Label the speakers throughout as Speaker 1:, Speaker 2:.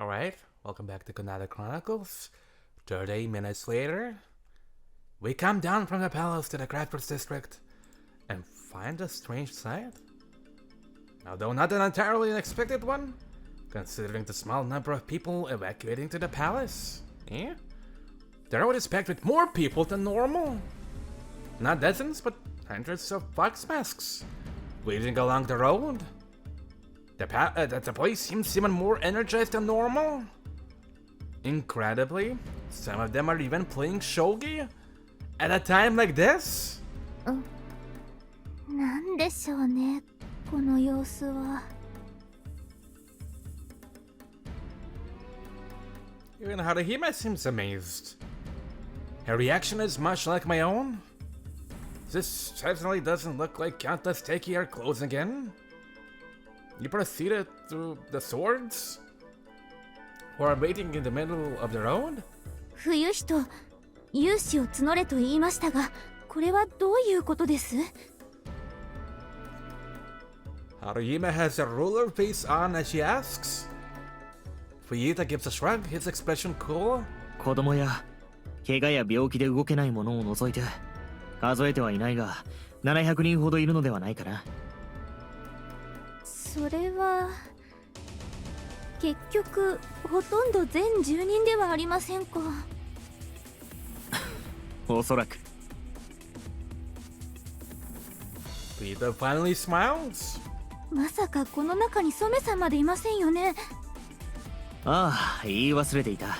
Speaker 1: Alright, welcome back to Kunado Chronicles. 30 minutes later, we come down from the palace to the Crafters district and find a strange sight. Although not an entirely unexpected one, considering the small number of people evacuating to the palace. Eh? There I would expect with more people than normal. Not dozens, but hundreds of fox masks waiting along the road. The place seems even more energized than normal. Incredibly, some of them are even playing shogi at a time like this.
Speaker 2: なんでしょうね、この様子は。
Speaker 1: Even Haruhime seems amazed. Her reaction is much like my own. This certainly doesn't look like Countess taking her clothes again. You proceeded through the swords? Who are waiting in the middle of the road?
Speaker 2: 冬日と勇士を募れと言いましたが、これはどういうことです？
Speaker 1: Haruhime has a ruler face on as she asks. Fuyita gives a shrug, his expression cool.
Speaker 3: 子供や怪我や病気で動けないものを除いて数えてはいないが700人ほどいるのではないかな。
Speaker 2: それは結局ほとんど全住人ではありませんか。
Speaker 3: おそらく。
Speaker 1: Fuyita finally smiles.
Speaker 2: まさかこの中に染さんまでいませんよね。
Speaker 3: ああ、言い忘れていた。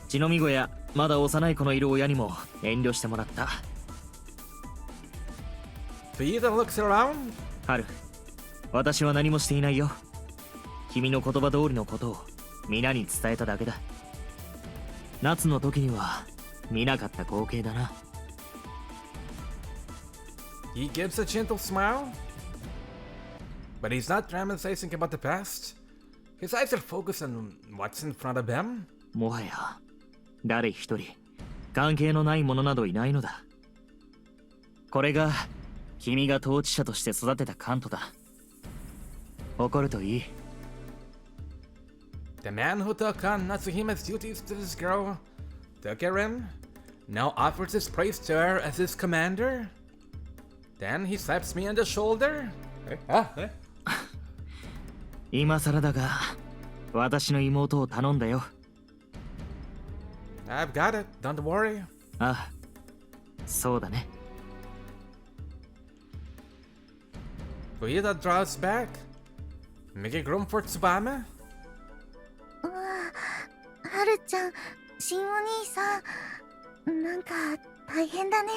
Speaker 3: 血のみ子やまだ幼い子のいる親にも遠慮してもらった。
Speaker 1: Fuyita looks around.
Speaker 3: 春、私は何もしていないよ。君の言葉通りのことを皆に伝えただけだ。夏の時には見なかった光景だな。
Speaker 1: He gives a gentle smile. But he's not reminiscing about the past. His eyes are focused on what's in front of him.
Speaker 3: もはや誰一人関係のない者などいないのだ。これが君が統治者として育てたカントだ。怒るといい。
Speaker 1: The man who took on Natsuhime's duties to this girl, took her in, now offers his praise to her as his commander. Then he slaps me on the shoulder.
Speaker 3: 今更だが私の妹を頼んだよ。
Speaker 1: I've got it, don't worry.
Speaker 3: ああ、そうだね。
Speaker 1: Fuyita draws back, making room for Tsubame.
Speaker 2: うわ、はるちゃん、しんお兄さん、なんか大変だね。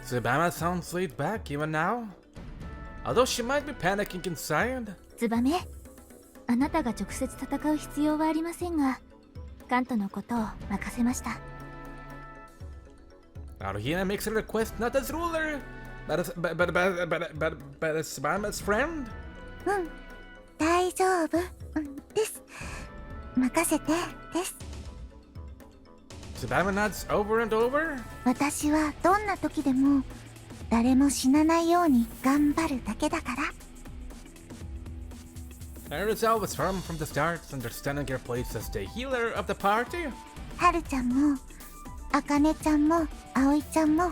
Speaker 1: Tsubame sounds laid back even now, although she might be panicking inside.
Speaker 2: ツバメ、あなたが直接戦う必要はありませんが、カントのことを任せました。
Speaker 1: Haruhime makes a request not as ruler, but as Tsubame's friend.
Speaker 2: うん、大丈夫、です。任せてです。
Speaker 1: Tsubame nods over and over.
Speaker 2: 私はどんな時でも誰も死なないように頑張るだけだから。
Speaker 1: Her resolve was firm from the start, understanding her place as the healer of the party.
Speaker 2: はるちゃんも、あかねちゃんも、あおいちゃんも、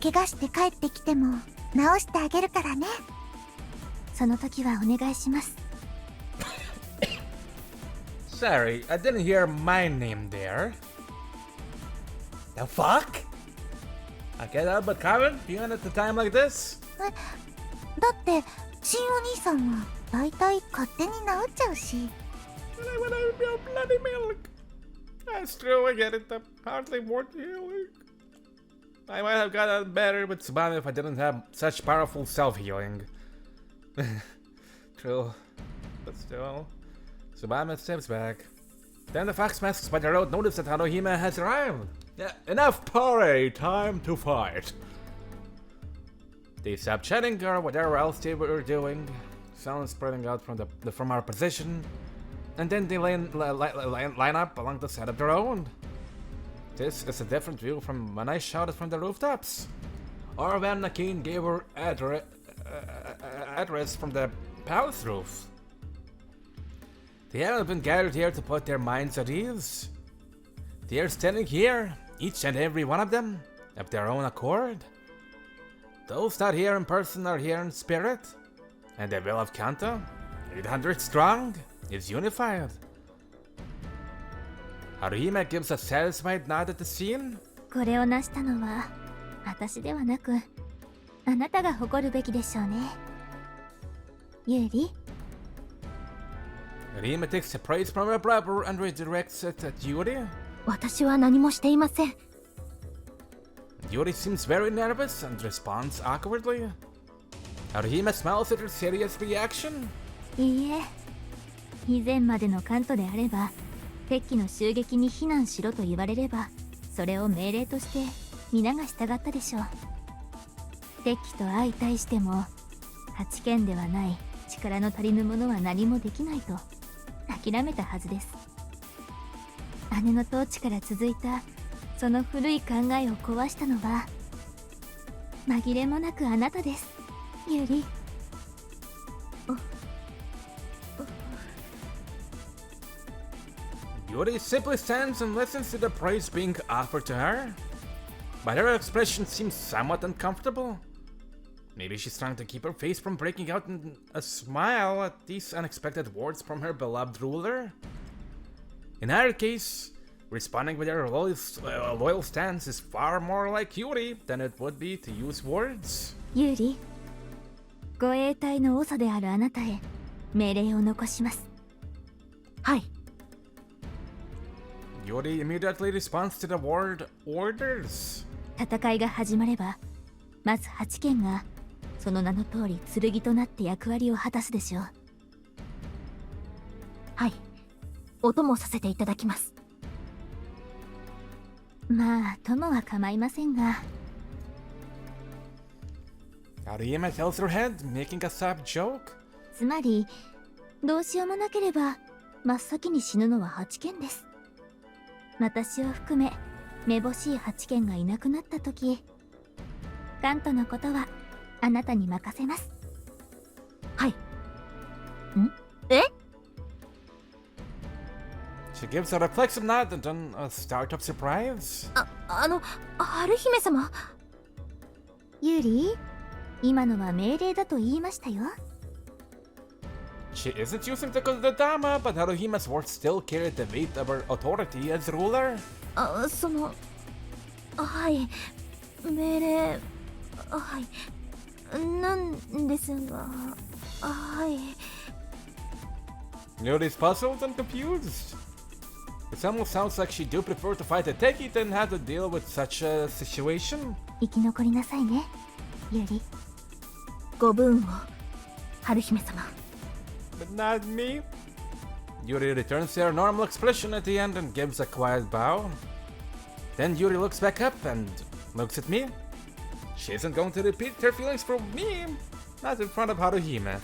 Speaker 2: 怪我して帰ってきても治してあげるからね。その時はお願いします。
Speaker 1: Sorry, I didn't hear my name there. The fuck? I can't help but comment, even at a time like this.
Speaker 2: だってしんお兄さんはだいたい勝手に治っちゃうし。
Speaker 1: But I want your bloody milk. That's true, I get it. I'm hardly worth healing. I might have gotten better with Tsubame if I didn't have such powerful self-healing. True. But still. Tsubame steps back. Then the fox masks by the road notice that Haruhime has arrived. Yeah, enough party, time to fight. They stop chatting or whatever else they were doing. Sound spreading out from our position. And then they line up along the side of the road. This is a different view from when I shouted from the rooftops. Or when Nakin gave her address from the palace roof. They haven't been gathered here to put their minds at ease. They are standing here, each and every one of them, of their own accord. Those not here in person are here in spirit, and the will of Kanto, 800 strong, is unified. Haruhime gives a satisfied nod at the scene.
Speaker 2: これを成したのは私ではなくあなたが誇るべきでしょうね。ユーリ。
Speaker 1: Haruhime takes the praise from her brother and redirects it at Yuri.
Speaker 2: 私は何もしていません。
Speaker 1: Yuri seems very nervous and responds awkwardly. Haruhime smiles at her serious reaction.
Speaker 2: いいえ、以前までのカントであれば敵機の襲撃に避難しろと言われればそれを命令として皆が従ったでしょう。敵機と相対しても8剣ではない力の足りぬ者は何もできないと諦めたはずです。姉の統治から続いたその古い考えを壊したのは紛れもなくあなたです、ユリ。
Speaker 1: Yuri simply stands and listens to the praise being offered to her, but her expression seems somewhat uncomfortable. Maybe she's trying to keep her face from breaking out in a smile at these unexpected words from her beloved ruler. In either case, responding with her loyal stance is far more like Yuri than it would be to use words.
Speaker 2: ユリ、護衛隊の長であるあなたへ命令を残します。はい。
Speaker 1: Yuri immediately responds to the word orders.
Speaker 2: 戦いが始まれば、まず8剣がその名の通り剣となって役割を果たすでしょう。はい、お供させていただきます。まあ、友は構いませんが。
Speaker 1: Haruhime tells her head, making a soft joke.
Speaker 2: つまり、どうしようもなければ、真っ先に死ぬのは8剣です。私を含め、めぼしい8剣がいなくなった時、カントのことはあなたに任せます。はい。え？
Speaker 1: She gives a reflexive nod and then a start of surprise.
Speaker 2: 春姫様。ユリ、今のは命令だと言いましたよ。
Speaker 1: She isn't using the Kodama, but Haruhime's words still carry the weight of her authority as ruler.
Speaker 2: はい、命令、はい、なんですが、はい。
Speaker 1: Yuri's puzzled and confused. It almost sounds like she do prefer to fight a Teki than have to deal with such a situation.
Speaker 2: 生き残りなさいね、ユリ。ご分を、春姫様。
Speaker 1: But not me. Yuri returns to her normal expression at the end and gives a quiet bow. Then Yuri looks back up and looks at me. She isn't going to repeat her feelings for me, not in front of Haruhime.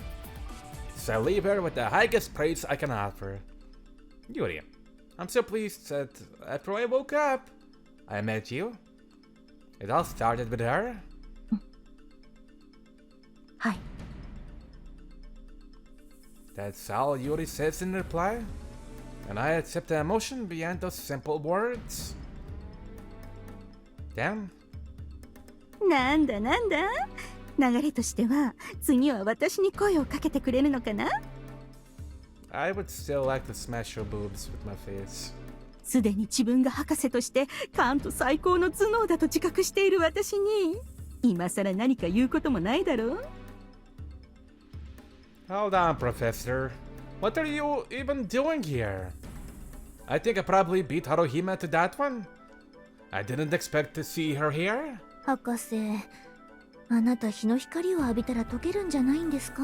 Speaker 1: So I leave her with the highest praise I can offer. Yuri, I'm so pleased that after I woke up, I met you. It all started with her.
Speaker 2: はい。
Speaker 1: That's all Yuri says in reply, and I accept the emotion behind those simple words. Damn.
Speaker 4: なんだなんだ、流れとしては次は私に声をかけてくれるのかな。
Speaker 1: I would still like to smash your boobs with my face.
Speaker 4: すでに自分が博士としてカント最高の頭脳だと自覚している私に今さら何か言うこともないだろう。
Speaker 1: Hold on, Professor. What are you even doing here? I think I probably beat Haruhime to that one. I didn't expect to see her here.
Speaker 2: 博士、あなた日の光を浴びたら溶けるんじゃないんですか？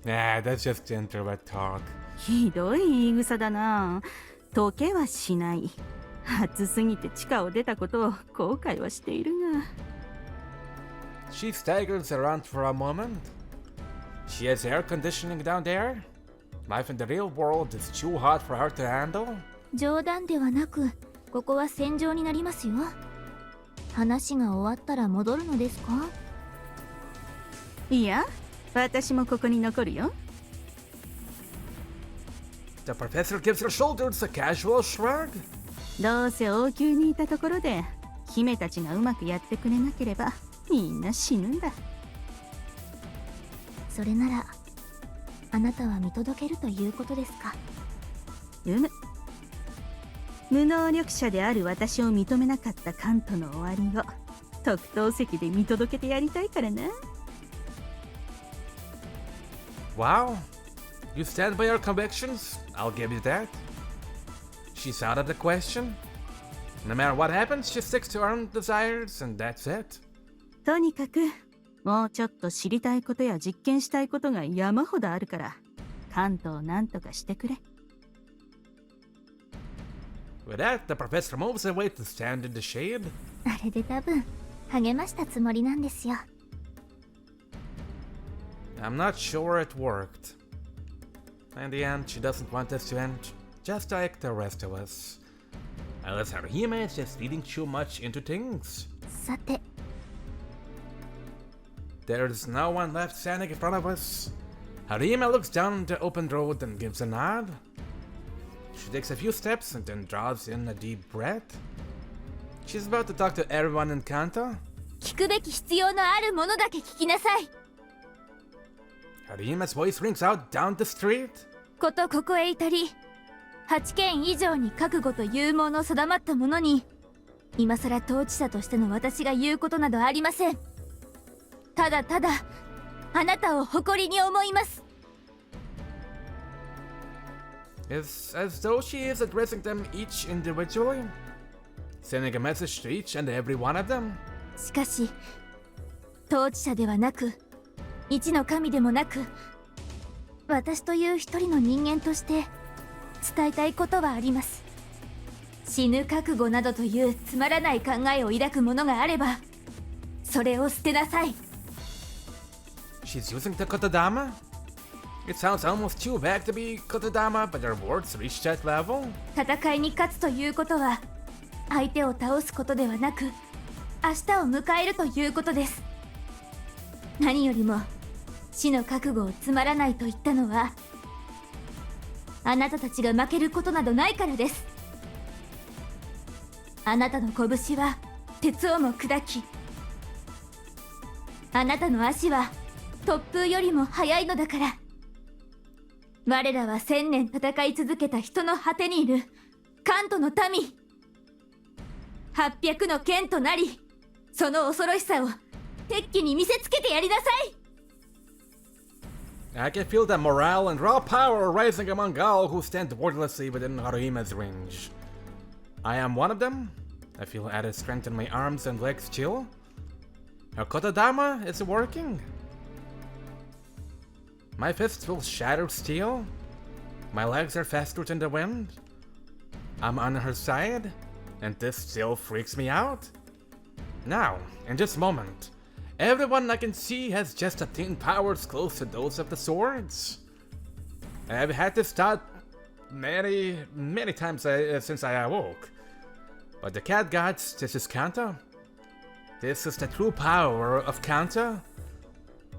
Speaker 1: Nah, that's just introvert talk.
Speaker 4: ひどい言い草だな。溶けはしない。暑すぎて地下を出たことを後悔はしているが。
Speaker 1: She staggers around for a moment. She has air conditioning down there. Life in the real world is too hot for her to handle.
Speaker 2: 冗談ではなく、ここは戦場になりますよ。話が終わったら戻るのですか？
Speaker 4: いや、私もここに残るよ。
Speaker 1: The professor gives her shoulders a casual shrug.
Speaker 4: どうせ王宮にいたところで姫たちがうまくやってくれなければみんな死ぬんだ。
Speaker 2: それならあなたは見届けるということですか。
Speaker 4: 無能力者である私を認めなかったカントの終わりを特等席で見届けてやりたいからな。
Speaker 1: Wow, you stand by your convictions, I'll give you that. She's out of the question. No matter what happens, she sticks to her own desires, and that's it.
Speaker 4: とにかくもうちょっと知りたいことや実験したいことが山ほどあるからカントを何とかしてくれ。
Speaker 1: With that, the professor moves away to stand in the shade.
Speaker 2: あれで多分励ましたつもりなんですよ。
Speaker 1: I'm not sure it worked. In the end, she doesn't want us to end just like the rest of us. Unless Haruhime is just reading too much into things.
Speaker 2: さて
Speaker 1: There's no one left standing in front of us. Haruhime looks down the open road and gives a nod. She takes a few steps and then draws in a deep breath. She's about to talk to everyone in Kanto.
Speaker 2: 聞くべき必要のあるものだけ聞きなさい。
Speaker 1: Haruhime's voice rings out down the street.
Speaker 2: ことここへ至り8件以上に覚悟と勇猛の定まったものに今さら統治者としての私が言うことなどありません。ただただあなたを誇りに思います。
Speaker 1: It's as though she is addressing them each individually, sending a message to each and every one of them.
Speaker 2: しかし統治者ではなく一の神でもなく私という一人の人間として伝えたいことはあります。死ぬ覚悟などというつまらない考えを抱くものがあればそれを捨てなさい。
Speaker 1: She's using the kotodama? It sounds almost too vague to be kotodama, but her words reach that level.
Speaker 2: 戦いに勝つということは相手を倒すことではなく明日を迎えるということです。何よりも死の覚悟をつまらないと言ったのはあなたたちが負けることなどないからです。あなたの拳は鉄をも砕きあなたの足は突風よりも速いのだから。我らは1000年戦い続けた人の果てにいるカントの民800の剣となりその恐ろしさを鉄騎に見せつけてやりなさい。
Speaker 1: I can feel the morale and raw power rising among all who stand wordlessly within Haruhime's range. I am one of them. I feel added strength in my arms and legs too. Her kotodama is working. My fists will shatter steel. My legs are faster than the wind. I'm on her side, and this still freaks me out. Now, in this moment, everyone I can see has just attained powers close to those of the swords. I've had this thought many times since I awoke. But the cat gods, this is Kanto. This is the true power of Kanto.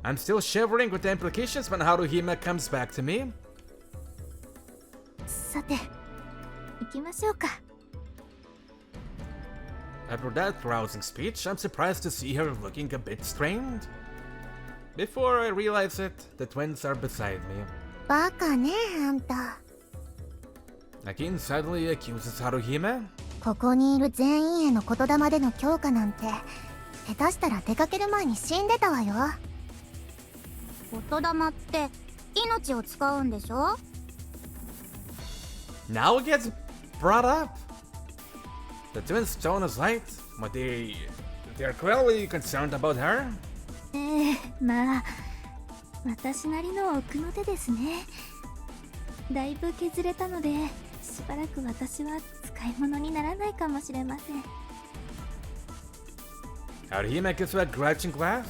Speaker 1: I'm still shivering with the implications when Haruhime comes back to me.
Speaker 2: さて行きましょうか。
Speaker 1: After that rousing speech, I'm surprised to see her looking a bit strained. Before I realize it, the twins are beside me.
Speaker 2: バカねあんた。
Speaker 1: Akin suddenly accuses Haruhime.
Speaker 2: ここにいる全員への言霊での強化なんて下手したら出かける前に死んでたわよ。言霊って命を使うんでしょ？
Speaker 1: Now it gets brought up. The twins' tone is light, but they're clearly concerned about her.
Speaker 2: まあ私なりの奥の手ですね。だいぶ削れたのでしばらく私は使い物にならないかもしれません。
Speaker 1: Haruhime gives her a grudging laugh.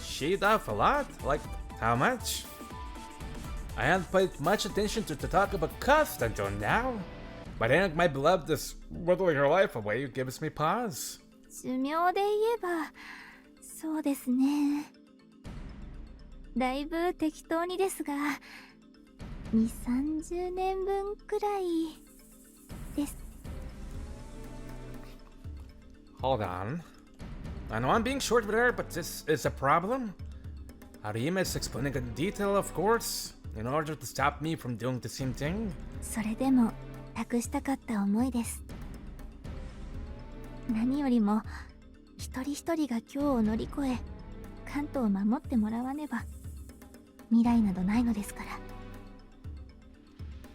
Speaker 1: She'd off a lot? Like, how much? I hadn't paid much attention to the talk about cost until now. But hearing my beloved is whittling her life away gives me pause.
Speaker 2: 寿命で言えばそうですね。だいぶ適当にですが2、30年分くらいです。
Speaker 1: Hold on. I know I'm being short there, but this is a problem. Haruhime is explaining in detail, of course, in order to stop me from doing the same thing.
Speaker 2: それでも託したかった思いです。何よりも一人一人が今日を乗り越え関東を守ってもらわねば未来などないのですから。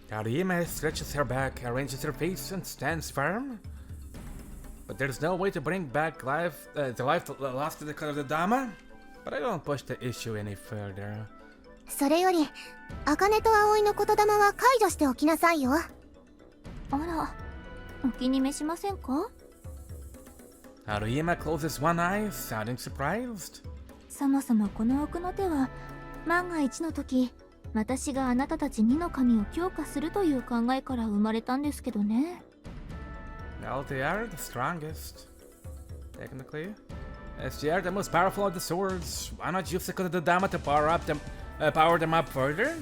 Speaker 1: Haruhime stretches her back, arranges her face, and stands firm. But there's no way to bring back life, the life lost to the Dama. But I don't push the issue any further.
Speaker 5: それより茜と葵の言霊は解除しておきなさいよ。
Speaker 2: あら、お気に召しませんか？
Speaker 1: Haruhime closes one eye, sounding surprised.
Speaker 2: そもそもこの奥の手は万が一の時私があなたたち2の神を強化するという考えから生まれたんですけどね。
Speaker 1: Well, they are the strongest, technically. As they are the most powerful of the swords, why not use the Dama to power them up further?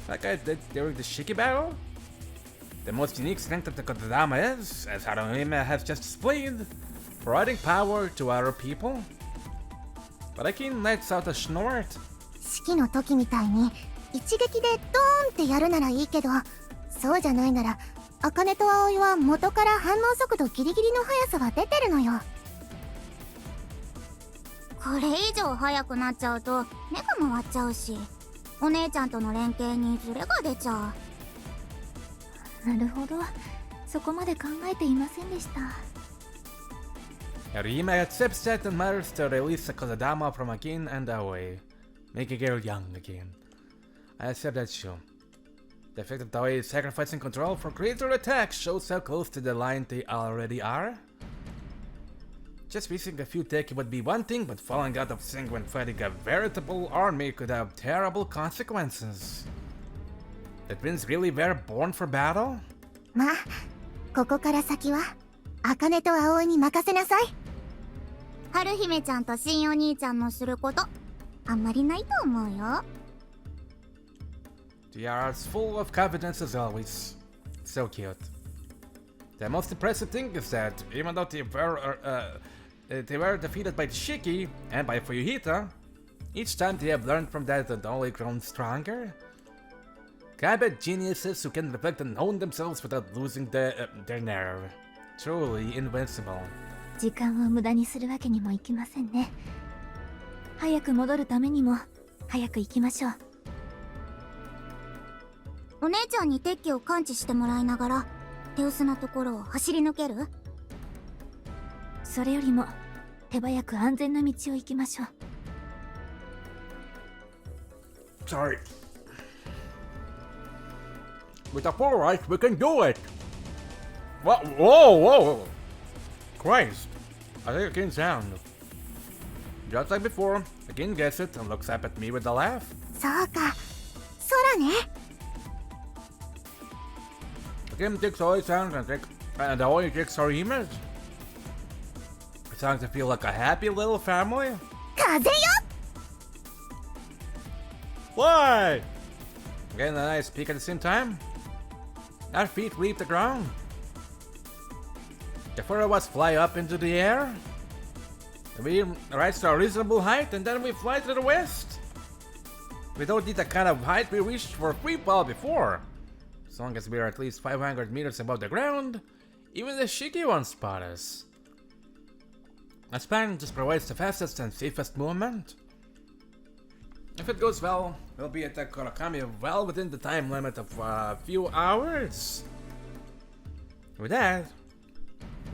Speaker 1: Like I did during the Shiki battle? The most unique strength of the Kodama is, as Haruhime has just displayed, providing power to other people. But Akin lets out a snort.
Speaker 5: 式の時みたいに一撃でドーンってやるならいいけど、そうじゃないなら茜と葵は元から反応速度ギリギリの速さは出てるのよ。
Speaker 6: これ以上速くなっちゃうと目が回っちゃうし、お姉ちゃんとの連携にズレが出ちゃう。
Speaker 2: なるほど、そこまで考えていませんでした。
Speaker 1: Haruhime accepts that and mutters to release the Kodama from Akin and Aoi, making her young again. I accept that too. The fact that Aoi is sacrificing control for greater attacks shows how close to the line they already are. Just missing a few teki would be one thing, but falling out of sync when fighting a veritable army could have terrible consequences. The twins really were born for battle?
Speaker 5: まあ、ここから先は茜と葵に任せなさい。
Speaker 6: 春姫ちゃんと新お兄ちゃんのすることあんまりないと思うよ。
Speaker 1: They are as full of confidence as always. So cute. The most impressive thing is that even though they were defeated by Shiki and by Fuyuhita, each time they have learned from that and only grown stronger. Combat geniuses who can reflect and own themselves without losing their nerve. Truly invincible.
Speaker 2: 時間を無駄にするわけにもいきませんね。早く戻るためにも早く行きましょう。
Speaker 6: お姉ちゃんに鉄器を感知してもらいながら手薄なところを走り抜ける？
Speaker 2: それよりも手早く安全な道を行きましょう。
Speaker 1: Sorry. With the full right, we can do it! Whoa! Christ! I think Akin's down. Just like before, Akin gets it and looks up at me with a laugh.
Speaker 5: そうか、空ね。
Speaker 1: Akin takes Oi's hand and Oi takes Harihime's. We're starting to feel like a happy little family.
Speaker 5: 風よ。
Speaker 1: Why? Getting a nice peek at the same time. Our feet leave the ground. The four of us fly up into the air. We rise to a reasonable height and then we fly to the west. We don't need the kind of height we reached for free fall before. As long as we are at least 500 meters above the ground, even the Shiki won't spot us. A span just provides the fastest and safest movement. If it goes well, we'll be at the Korakami well within the time limit of a few hours. With that,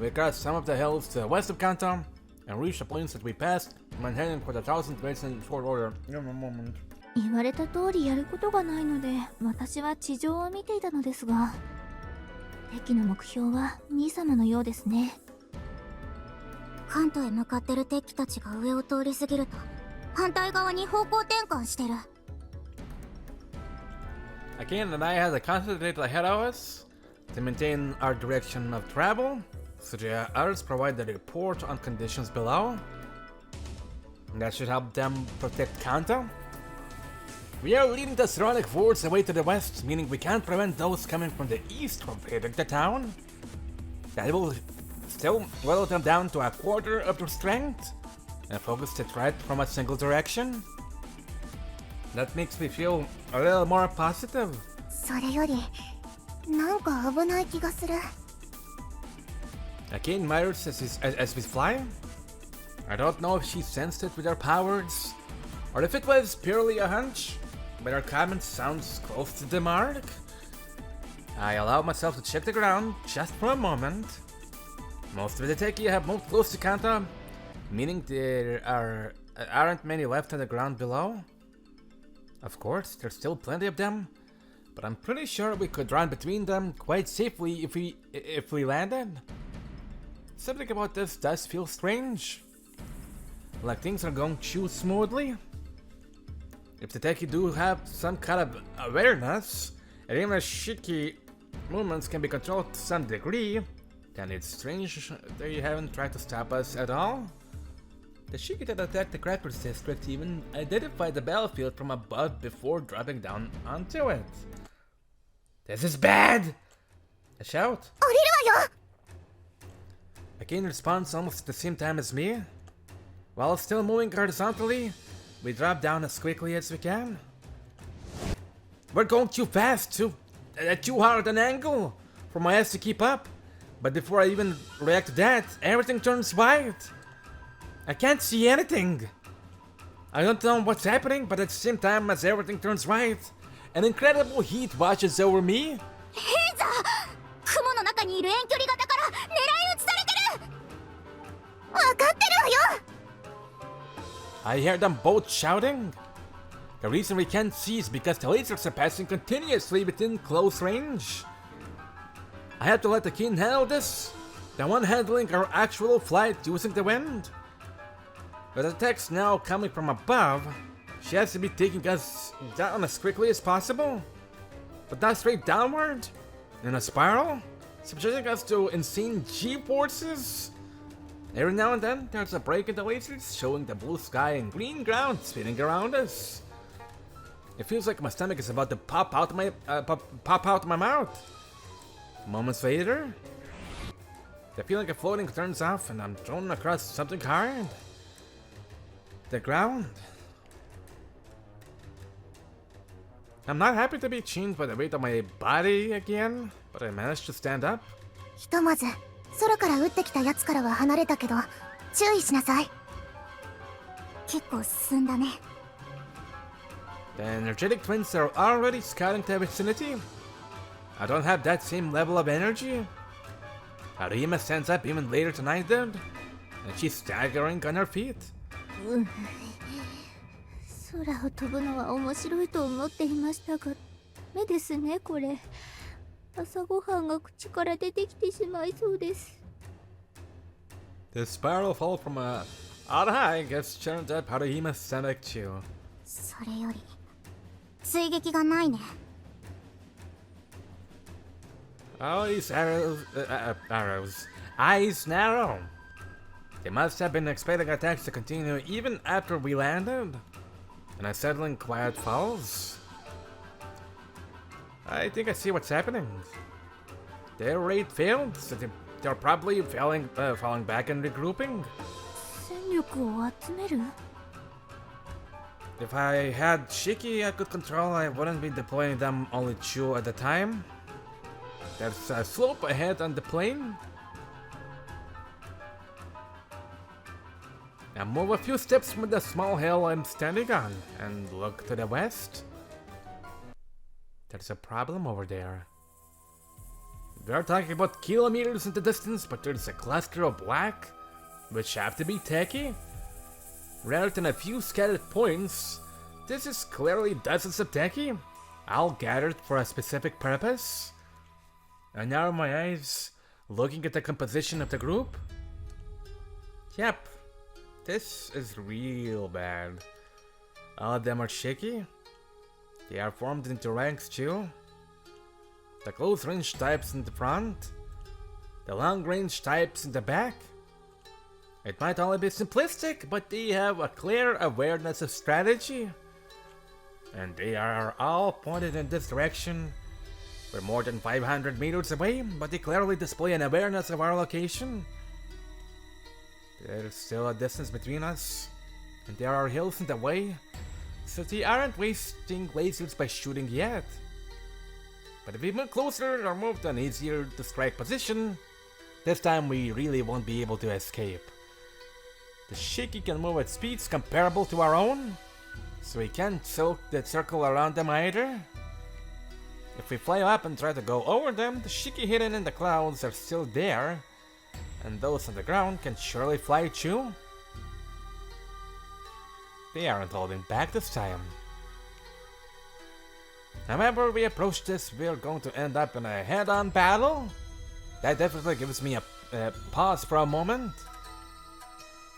Speaker 1: we cross some of the hills to the west of Kanto and reach the plains that we passed when heading for the 1000th base in short order. Give me a moment.
Speaker 2: 言われた通りやることがないので私は地上を見ていたのですが、敵の目標は兄様のようですね。
Speaker 6: 関東へ向かってる敵たちが上を通り過ぎると反対側に方向転換してる。
Speaker 1: Akin and I had to concentrate ahead of us to maintain our direction of travel, so the others provide the report on conditions below. That should help them protect Kanto. We are leading the surrounding force away to the west, meaning we can't prevent those coming from the east from hitting the town. That will still whittle them down to a quarter of their strength and focus the threat from a single direction. That makes me feel a little more positive.
Speaker 5: それよりなんか危ない気がする。
Speaker 1: Again, Myers as we fly. I don't know if she sensed it with her powers, or if it was purely a hunch, but her comment sounds close to the mark. I allow myself to check the ground just for a moment. Most of the Teki have moved close to Kanta, meaning there aren't many left on the ground below. Of course, there's still plenty of them, but I'm pretty sure we could run between them quite safely if we landed. Something about this does feel strange. Like things are going too smoothly. If the Teki do have some kind of awareness, and even the Shiki movements can be controlled to some degree, then it's strange they haven't tried to stop us at all. The Shiki that attacked the Crackers district even identified the battlefield from above before dropping down onto it. This is bad! A shout.
Speaker 5: 降りるわよ。
Speaker 1: Again responds almost at the same time as me. While still moving horizontally, we drop down as quickly as we can. We're going too fast, too hard an angle for my ass to keep up. But before I even react to that, everything turns white. I can't see anything. I don't know what's happening, but at the same time as everything turns white, an incredible heat washes over me.
Speaker 6: 雲の中にいる遠距離型から狙い撃ちされてる。
Speaker 5: 分かってるわよ。
Speaker 1: I hear them both shouting. The reason we can't see is because the lasers are passing continuously within close range. I have to let the king handle this, the one handling our actual flight using the wind. With attacks now coming from above, she has to be taking us down as quickly as possible, but not straight downward, in a spiral, subjecting us to insane G-forces. Every now and then, there's a break in the lasers, showing the blue sky and green ground spinning around us. It feels like my stomach is about to pop out my mouth. Moments later, the feeling of floating turns off and I'm thrown across something hard. The ground. I'm not happy to be chained by the weight of my body again, but I managed to stand up.
Speaker 5: ひとまず空から撃ってきたやつからは離れたけど注意しなさい。
Speaker 6: 結構進んだね。
Speaker 1: The energetic twins are already scouting the vicinity. I don't have that same level of energy. Haruhime stands up even later tonight, dude, and she's staggering on her feet.
Speaker 2: 空を飛ぶのは面白いと思っていましたが、目ですねこれ。朝ごはんが口から出てきてしまいそうです。
Speaker 1: The spiral fall from out high gets churned up Haruhime's stomach too.
Speaker 6: それより追撃がないね。
Speaker 1: Oh, these eyes narrow. They must have been expecting attacks to continue even after we landed. And unsettling quiet falls. I think I see what's happening. Their raid failed, so they're probably falling back and regrouping.
Speaker 2: 戦力を集める？
Speaker 1: If I had Shiki I could control, I wouldn't be deploying them only two at a time. There's a slope ahead on the plane. I move a few steps from the small hill I'm standing on and look to the west. There's a problem over there. We're talking about kilometers in the distance, but there's a cluster of black, which have to be Teki. Rather than a few scattered points, this is clearly dozens of Teki, all gathered for a specific purpose. I narrow my eyes, looking at the composition of the group. Yep, this is real bad. All of them are Shiki. They are formed into ranks too. The close-range types in the front, the long-range types in the back. It might only be simplistic, but they have a clear awareness of strategy. and they are all pointed in this direction. We're more than 500 meters away, but they clearly display an awareness of our location. There's still a distance between us, and there are hills in the way, so they aren't wasting lasers by shooting yet. But if we move closer or move to an easier to strike position, this time we really won't be able to escape. The Shiki can move at speeds comparable to our own, so we can't silk the circle around them either. If we fly up and try to go over them, the Shiki hidden in the clouds are still there, and those on the ground can surely fly too. They aren't holding back this time. However we approach this, we're going to end up in a head-on battle. That definitely gives me a pause for a moment.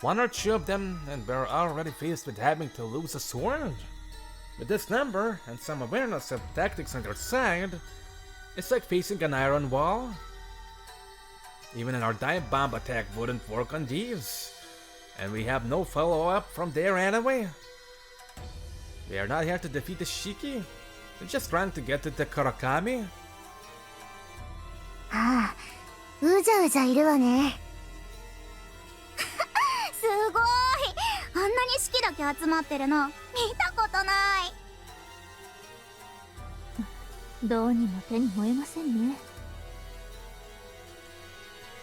Speaker 1: One or two of them, and we're already faced with having to lose a sword. With this number, and some awareness of tactics on their side, it's like facing an iron wall. Even our dive bomb attack wouldn't work on these. And we have no follow-up from there anyway. We are not here to defeat the Shiki. We're just trying to get to the Kurakami.
Speaker 5: ああ、うじゃうじゃいるわね。
Speaker 6: すごい。あんなに式だけ集まってるの見たことない。
Speaker 2: どうにも手に負えませんね。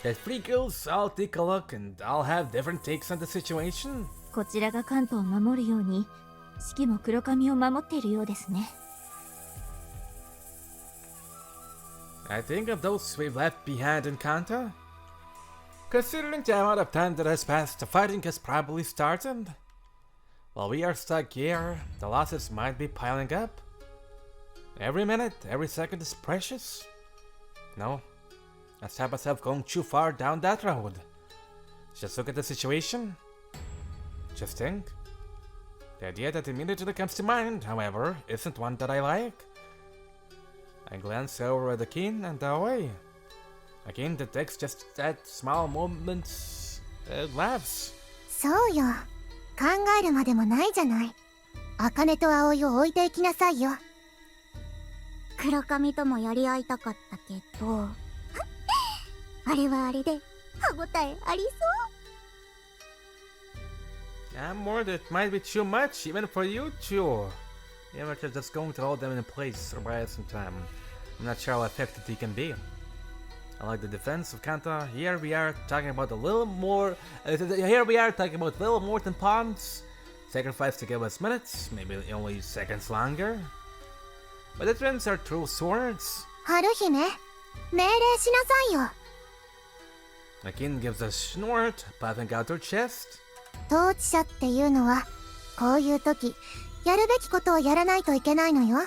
Speaker 1: At Free Kills, I'll take a look and I'll have different takes on the situation.
Speaker 2: こちらが関東を守るように、四季も黒髪を守っているようですね。
Speaker 1: I think of those we've left behind in Kanto. Considering the amount of time that has passed, the fighting has probably started. While we are stuck here, the losses might be piling up. Every minute, every second is precious. No, let's have myself going too far down that road. Just look at the situation. Just think. The idea that immediately comes to mind, however, isn't one that I like. I glance over at the king and away. A king that takes just that small moments laughs.
Speaker 5: そうよ。考えるまでもないじゃない。茜と葵を置いていきなさいよ。
Speaker 6: 黒髪ともやり合いたかったけどあれはあれで歯ごたえありそう。
Speaker 1: I'm worried it might be too much, even for you two. Yeah, but you're just going to hold them in place for quite some time. I'm not sure how effective they can be. I like the defense of Kanta. Here we are talking about a little more. Here we are talking about a little more than pawns. Sacrifice to give us minutes, maybe only seconds longer. But the twins are true swords.
Speaker 5: 春姫、命令しなさいよ。
Speaker 1: Akin gives a snort, puffing out her chest.
Speaker 5: 統治者っていうのは、こういう時、やるべきことをやらないといけないのよ。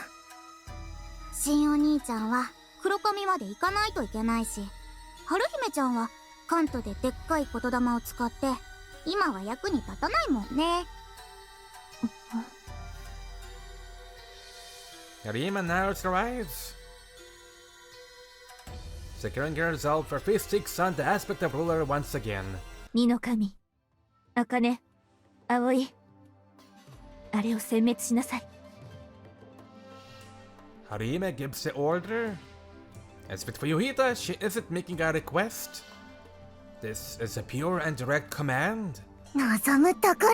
Speaker 6: 新お兄ちゃんは黒髪まで行かないといけないし、春姫ちゃんはカントででっかい言霊を使って今は役に立たないもんね。
Speaker 1: Haruhime narrows her eyes. Securing her resolve, her face takes on the aspect of ruler once again.
Speaker 2: 二の神、茜、葵、あれを殲滅しなさい。
Speaker 1: Haruhime gives the order. As with Fuyuhita, she isn't making a request. This is a pure and direct command.
Speaker 5: 望むところ。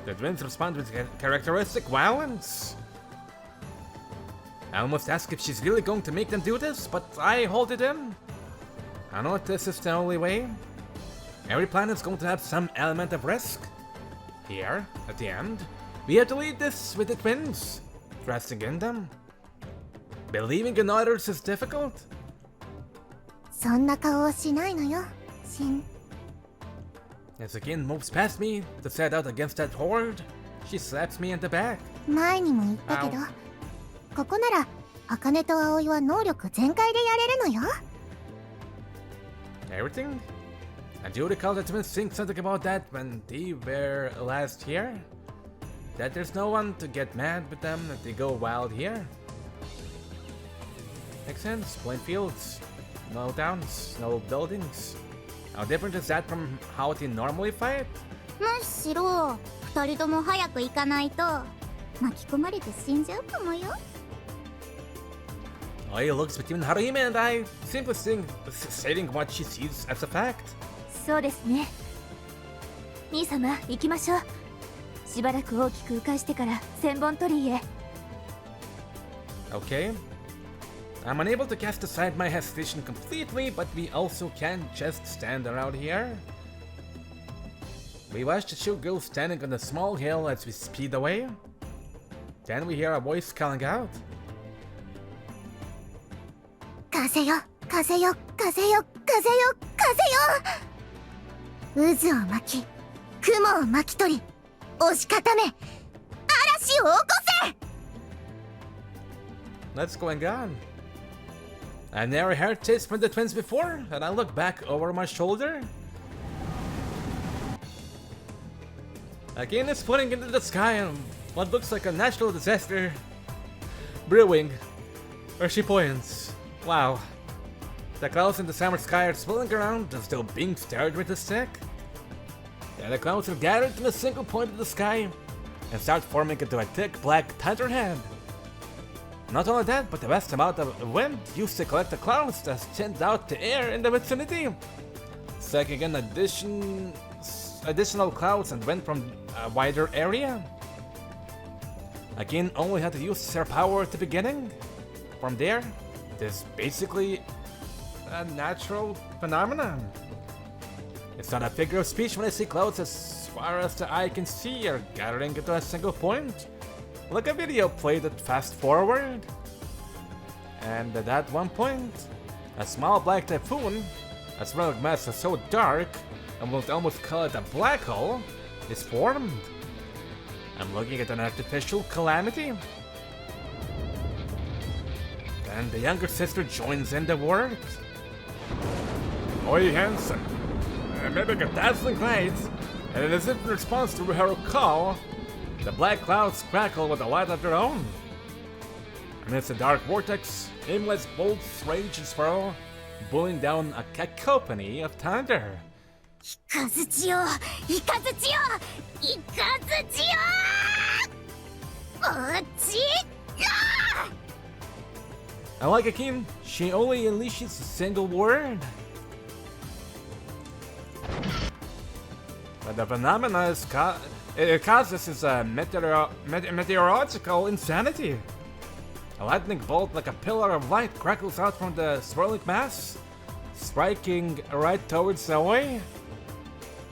Speaker 1: The twins respond with characteristic violence. I almost ask if she's really going to make them do this, but I hold it in. I know this is the only way. Every plan is going to have some element of risk. Here, at the end, we have to lead this with the twins, trusting in them. Believing in others is difficult.
Speaker 5: そんな顔をしないのよ、シン。
Speaker 1: As Akin moves past me to set out against that horde, she slaps me in the back.
Speaker 5: 前にも言ったけど、ここなら茜と葵は能力全開でやれるのよ。
Speaker 1: Everything? I do recall the twins saying something about that when they were last here. That there's no one to get mad with them if they go wild here. Makes sense. Plain fields. No towns. No buildings. How different is that from how they normally fight?
Speaker 6: むしろ2人とも早く行かないと巻き込まれて死んじゃうかもよ。
Speaker 1: Oh, he looks between Haruhime and I, simply stating what she sees as a fact.
Speaker 2: そうですね。兄様行きましょう。しばらく大きく迂回してから千本鳥居へ。
Speaker 1: Okay. I'm unable to cast aside my hesitation completely, but we also can't just stand around here. We watch the two girls standing on a small hill as we speed away. Then we hear a voice calling out.
Speaker 5: 風よ風よ風よ風よ風よ、渦を巻き雲を巻き取り押し固め嵐を起こせ。
Speaker 1: What's going on? I've never heard this from the twins before, and I look back over my shoulder. Again, it's floating into the sky and what looks like a natural disaster brewing. Where she points. Wow. The clouds in the summer sky are swirling around as though being stirred with a stick. Then the clouds are gathered to a single point of the sky and start forming into a thick black thunderhead. Not only that, but the vast amount of wind used to collect the clouds that thinned out the air in the vicinity, sucking in additional clouds and wind from a wider area. Again, only had to use their power at the beginning. From there, it is basically a natural phenomenon. It's not a figure of speech when I see clouds as far as the eye can see are gathering into a single point, like a video played at fast forward. And at that one point, a small black typhoon, a swirling mass so dark I would almost call it a black hole, is formed. I'm looking at an artificial calamity. Then the younger sister joins in the words. Oi, Hansen, mimic a dazzling light, and as if in response to her call, the black clouds crackle with a light of their own. Amidst the dark vortex, aimless bolts rage and swirl, bowling down a cacophony of thunder.
Speaker 6: イカズチよイカズチよイカズチよ落ちた。
Speaker 1: Unlike Akim, she only unleashes a single word. But the phenomena it causes is a meteorological insanity. A lightning bolt like a pillar of light crackles out from the swirling mass, striking right towards Aoi.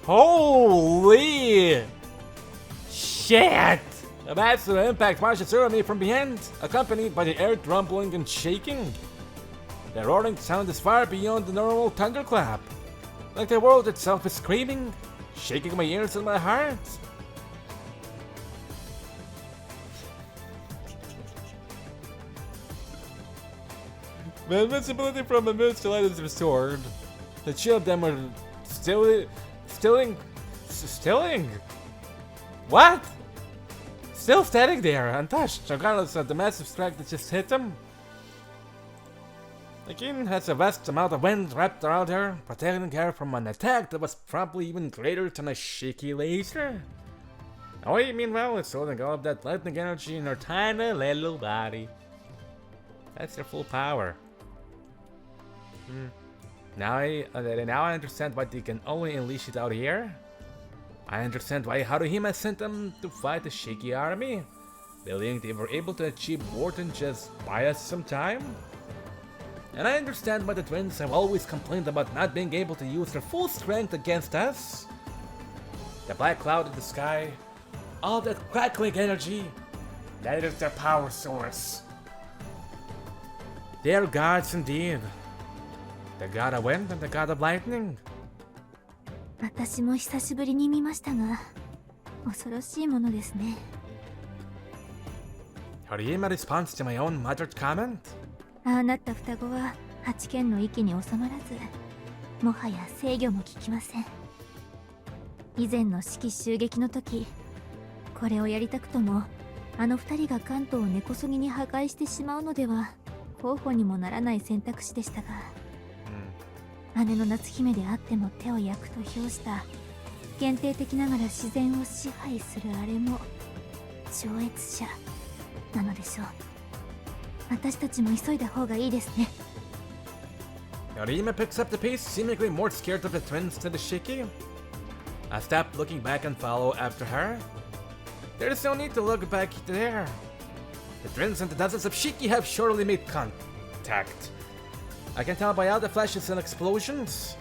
Speaker 1: Holy shit! A massive impact marches through me from behind, accompanied by the earth rumbling and shaking. The roaring sound is far beyond the normal thunderclap, like the world itself is screaming, shaking my ears and my heart. When visibility from amidst the light is restored, the two of them are stilling. What? Still standing there, untouched, regardless of the massive strike that just hit them. The king has a vast amount of wind wrapped around her, protecting her from an attack that was probably even greater than a shaky laser. Aoi, meanwhile, is holding all of that lightning energy in her tiny little body. That's her full power. Now I understand why they can only unleash it out here. I understand why Haruhime sent them to fight the shaky army, believing they were able to achieve more than just buy us some time. And I understand why the twins have always complained about not being able to use their full strength against us. The black cloud in the sky, all that crackling energy, that is their power source. They are gods indeed. The god of wind and the god of lightning.
Speaker 2: 私も久しぶりに見ましたが、恐ろしいものですね。
Speaker 1: Haruhime responds to my own muttered comment.
Speaker 2: ああなった双子は八剣の域に収まらず、もはや制御も効きません。以前の四季襲撃の時、これをやりたくとも、あの二人が関東を根こそぎに破壊してしまうのでは候補にもならない選択肢でしたが、姉の夏姫であっても手を焼くと評した限定的ながら自然を支配するあれも超越者なのでしょう。私たちも急いだ方がいいですね。
Speaker 1: Haruhime picks up the pace, seemingly more scared of the twins than the Shiki. I stop looking back and follow after her. There's no need to look back there. The twins and the dozens of Shiki have surely made contact. I can tell by all the flashes and explosions.